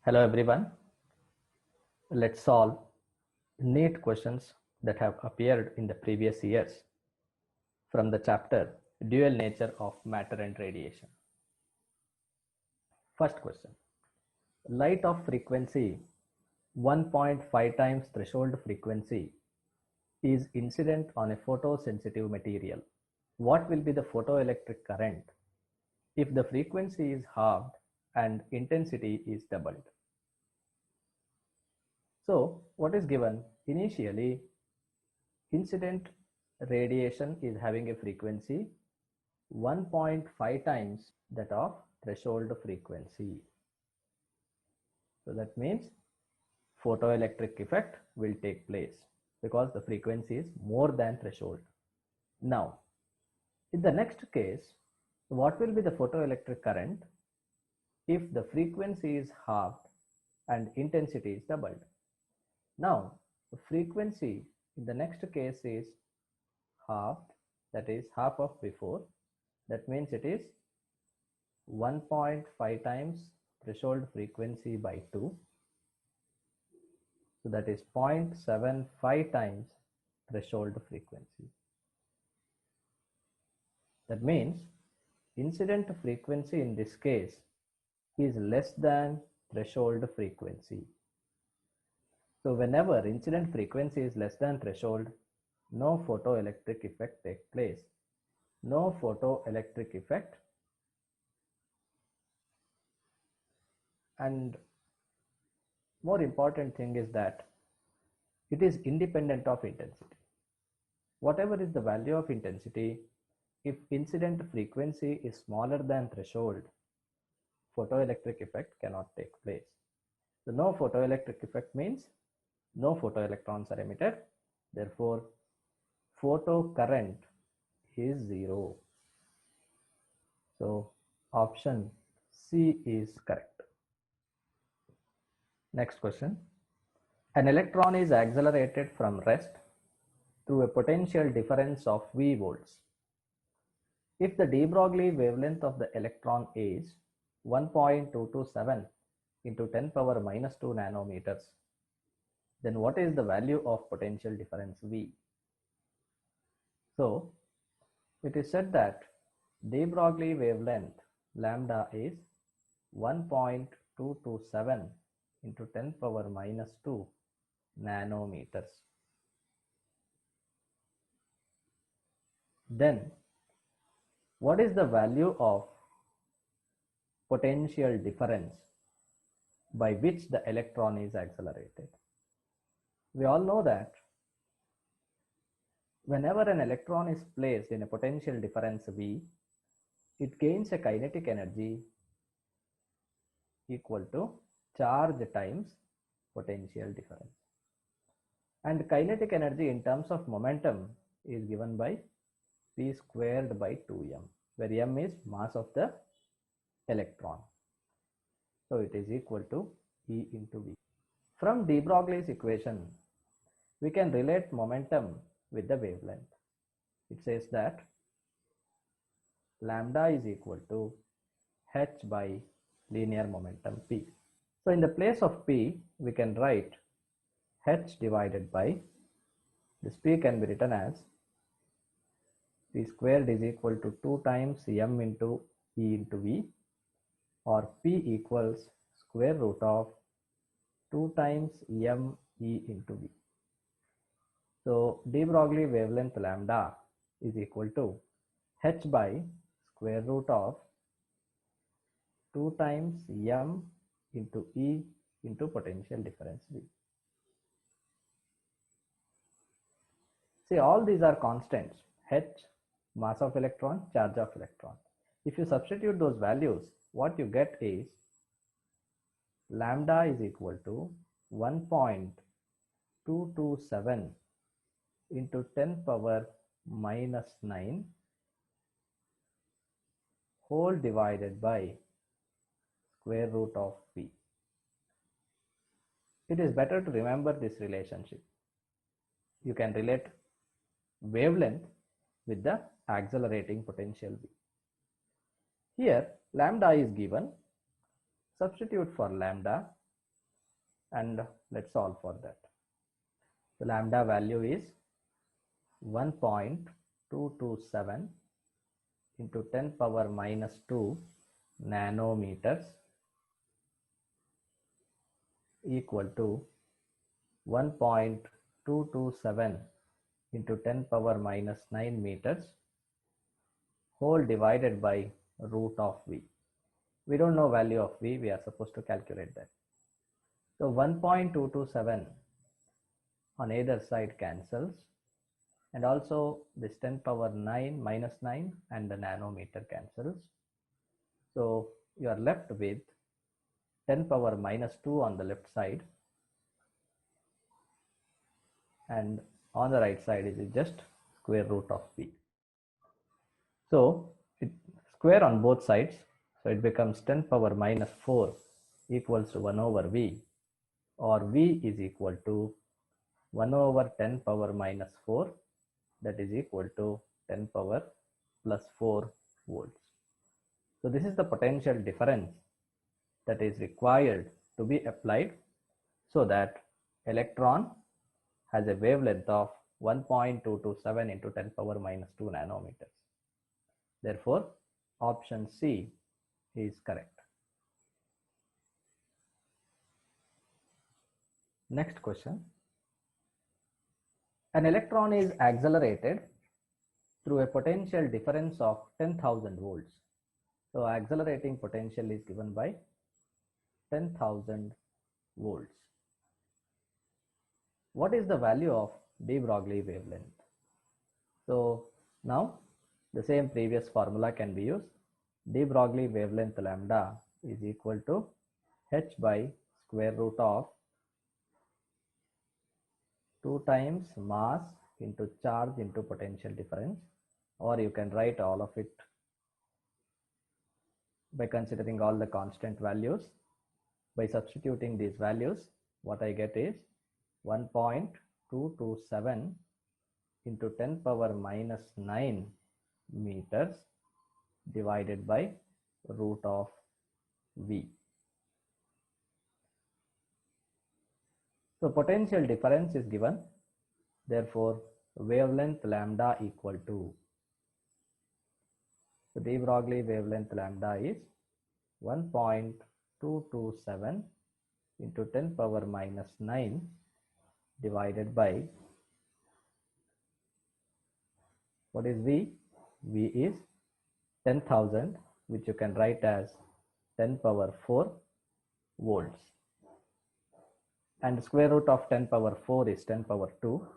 Hello everyone. Let's solve NEET questions that have appeared in the previous years from the chapter Dual Nature of Matter and Radiation. First question. Light of frequency 1.5 times threshold frequency is incident on a photosensitive material. What will be the photoelectric current if the frequency is halved and intensity is doubled? So what is given? Initially, incident radiation is having a frequency 1.5 times that of threshold frequency. So that means photoelectric effect will take place because the frequency is more than threshold. Now, in the next case, what will be the photoelectric current if the frequency is halved and intensity is doubled? Now, the frequency in the next case is halved, that is half of before. That means it is 1.5 times threshold frequency by 2. So that is 0.75 times threshold frequency. That means incident frequency in this case is less than threshold frequency. So whenever incident frequency is less than threshold, no photoelectric effect takes place. No photoelectric effect. And more important thing is that it is independent of intensity. Whatever is the value of intensity, if incident frequency is smaller than threshold, photoelectric effect cannot take place. So no photoelectric effect means no photoelectrons are emitted. Therefore, photocurrent is 0. So option C is correct. Next question. An electron is accelerated from rest through a potential difference of V volts. If the de Broglie wavelength of the electron is 1.227 into 10 power minus 2 nanometers, then what is the value of potential difference V? So it is said that de Broglie wavelength lambda is 1.227 into 10 power minus 2 nanometers. Then what is the value of potential difference by which the electron is accelerated? We all know that whenever an electron is placed in a potential difference V, it gains a kinetic energy equal to charge times potential difference. And kinetic energy in terms of momentum is given by P squared by 2m, where m is mass of the electron. So it is equal to E into V. From de Broglie's equation, we can relate momentum with the wavelength. It says that lambda is equal to h by linear momentum P. So in the place of P, we can write h divided by, this P can be written as P squared is equal to 2 times m into E into V, or P equals square root of 2 times m E into V. So de Broglie wavelength lambda is equal to h by square root of 2 times m into E into potential difference V. See, all these are constants. H, mass of electron, charge of electron. If you substitute those values, what you get is lambda is equal to 1.227 into 10 power minus 9 whole divided by square root of P. It is better to remember this relationship. You can relate wavelength with the accelerating potential V. Here lambda is given. Substitute for lambda. and let's solve for that. So lambda value is 1.227 into 10 power minus 2 nanometers equal to 1.227 into 10 power minus 9 meters whole divided by root of V. We don't know value of V, we are supposed to calculate that. So 1.227 on either side cancels, and also this 10 power 9 minus 9 and the nanometer cancels. So you are left with 10 power minus 2 on the left side, and on the right side is just square root of V. So it square on both sides, so it becomes 10 power minus 4 equals to 1 over V, or V is equal to 1 over 10 power minus 4, that is equal to 10 power plus 4 volts. So this is the potential difference that is required to be applied so that electron has a wavelength of 1.227 into 10 power minus 2 nanometers. Therefore, option C is correct. Next question. An electron is accelerated through a potential difference of 10,000 volts. So accelerating potential is given by 10,000 volts. What is the value of de Broglie wavelength? So now the same previous formula can be used. De Broglie wavelength lambda is equal to h by square root of 2 times mass into charge into potential difference, or you can write all of it by considering all the constant values. By substituting these values, what I get is 1.227 into 10 power minus 9 meters divided by root of V. So potential difference is given, therefore wavelength lambda equal to, so de Broglie wavelength lambda is 1.227 into 10 power minus 9 divided by, what is V? V is 10,000, which you can write as 10 power 4 volts, and square root of 10 power 4 is 10 power 2.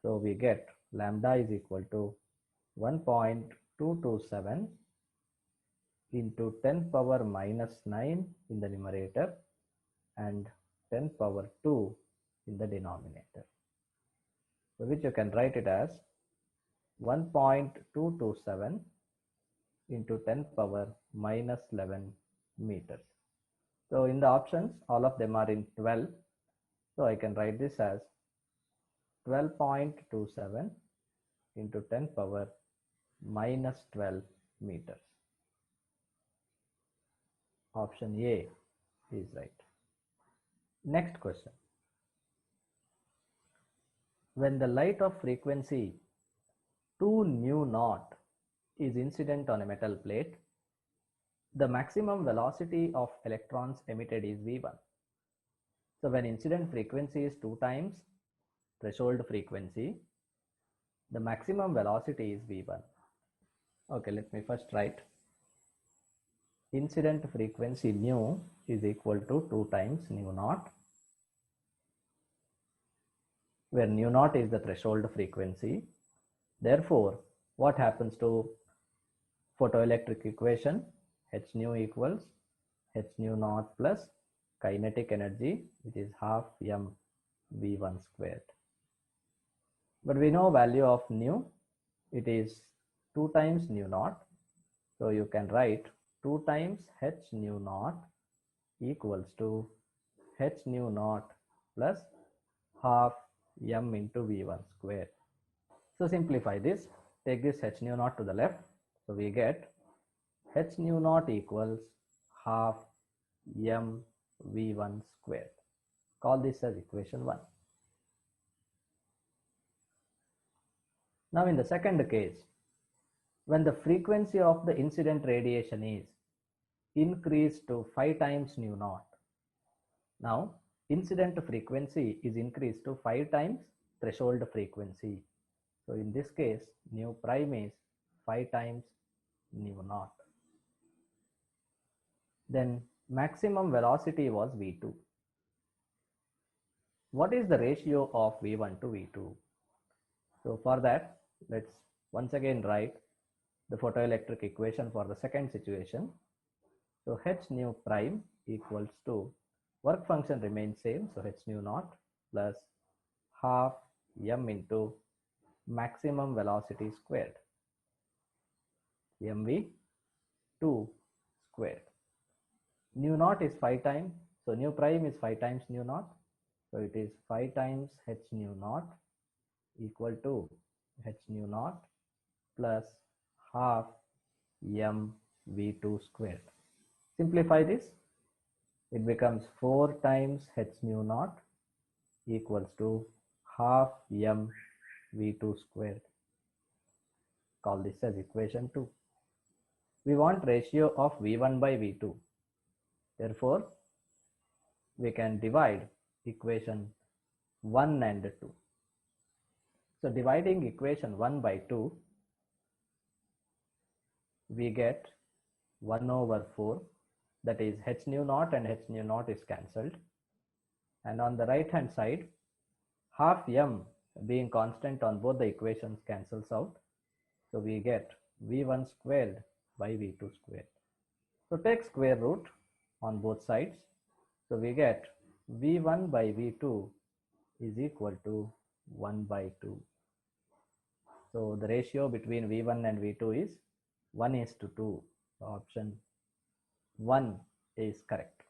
So we get lambda is equal to 1.227 into 10 power minus 9 in the numerator and 10 power 2 in the denominator. So which you can write it as 1.227 into 10 power minus 11 meters. So in the options, all of them are in 12. So I can write this as 12.27 into 10 power minus 12 meters. Option A is right. Next question. When the light of frequency 2 nu naught is incident on a metal plate, the maximum velocity of electrons emitted is V1. So when incident frequency is 2 times threshold frequency, the maximum velocity is V1. Okay, let me first write. Incident frequency nu is equal to 2 times nu naught, where nu naught is the threshold frequency. Therefore, what happens to photoelectric equation? H nu equals H nu naught plus kinetic energy, which is half m V1 squared. But we know value of nu, it is 2 times nu naught. So you can write 2 times H nu naught equals to H nu naught plus half m into V1 squared. So simplify this, take this H nu naught to the left. So we get H nu naught equals half m V1 squared. Call this as equation 1. Now in the second case, when the frequency of the incident radiation is increased to 5 times nu naught. Now incident frequency is increased to 5 times threshold frequency. So in this case, nu prime is 5 times nu naught. Then maximum velocity was v2. What is the ratio of v1 to v2? So for that, let's once again write the photoelectric equation for the second situation. So h nu prime equals to, work function remains same, so h nu naught plus half m into maximum velocity squared, mv2 squared. Nu naught is 5 times, so nu prime is 5 times nu naught, so it is 5 times h nu naught equal to h nu naught plus half m v2 squared. Simplify this, it becomes 4 times h nu naught equals to half m v2 squared. Call this as equation 2. We want ratio of v1 by v2. Therefore, we can divide equation 1 and 2. So dividing equation 1 by 2, we get 1 over 4, that is h nu naught and h nu naught is cancelled. And on the right hand side, half m being constant on both the equations cancels out. So we get v1 squared by v2 squared. So take square root on both sides. So we get v1 by v2 is equal to 1 by 2. So the ratio between v1 and v2 is 1:2. So option 1 is correct.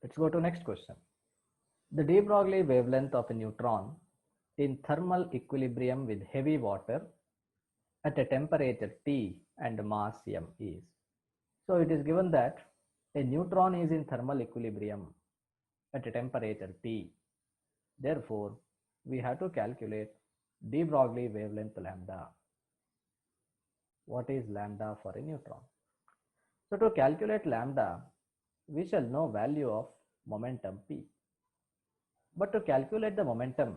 Let's go to next question. The de Broglie wavelength of a neutron in thermal equilibrium with heavy water at a temperature T and mass m is. So it is given that a neutron is in thermal equilibrium at a temperature T. Therefore, we have to calculate de Broglie wavelength lambda. What is lambda for a neutron? So to calculate lambda, we shall know value of momentum P. But to calculate the momentum,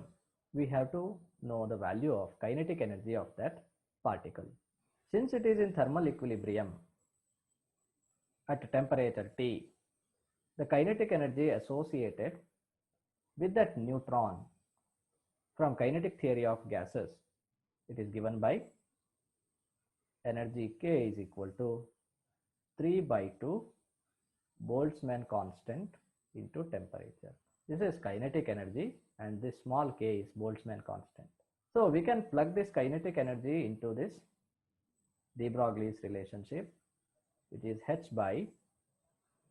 we have to know the value of kinetic energy of that particle. Since it is in thermal equilibrium at temperature T, the kinetic energy associated with that neutron from kinetic theory of gases, it is given by energy K is equal to 3 by 2 Boltzmann constant into temperature. This is kinetic energy and this small k is Boltzmann constant. So we can plug this kinetic energy into this de Broglie's relationship, which is h by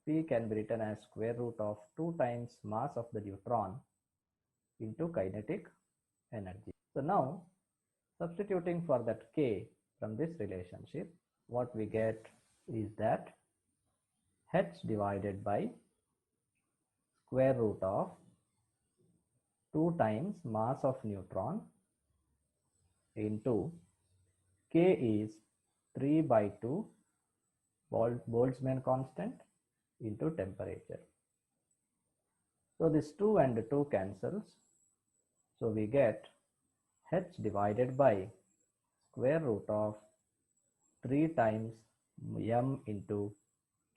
P can be written as square root of 2 times mass of the neutron into kinetic energy. So now substituting for that k from this relationship, what we get is that h divided by square root of 2 times mass of neutron into k is 3 by 2 Boltzmann constant into temperature. So this 2 and 2 cancels. So we get h divided by square root of 3 times m into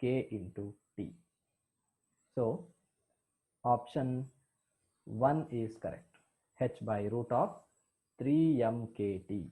k into t. So option 1 is correct. H by root of 3 mkt.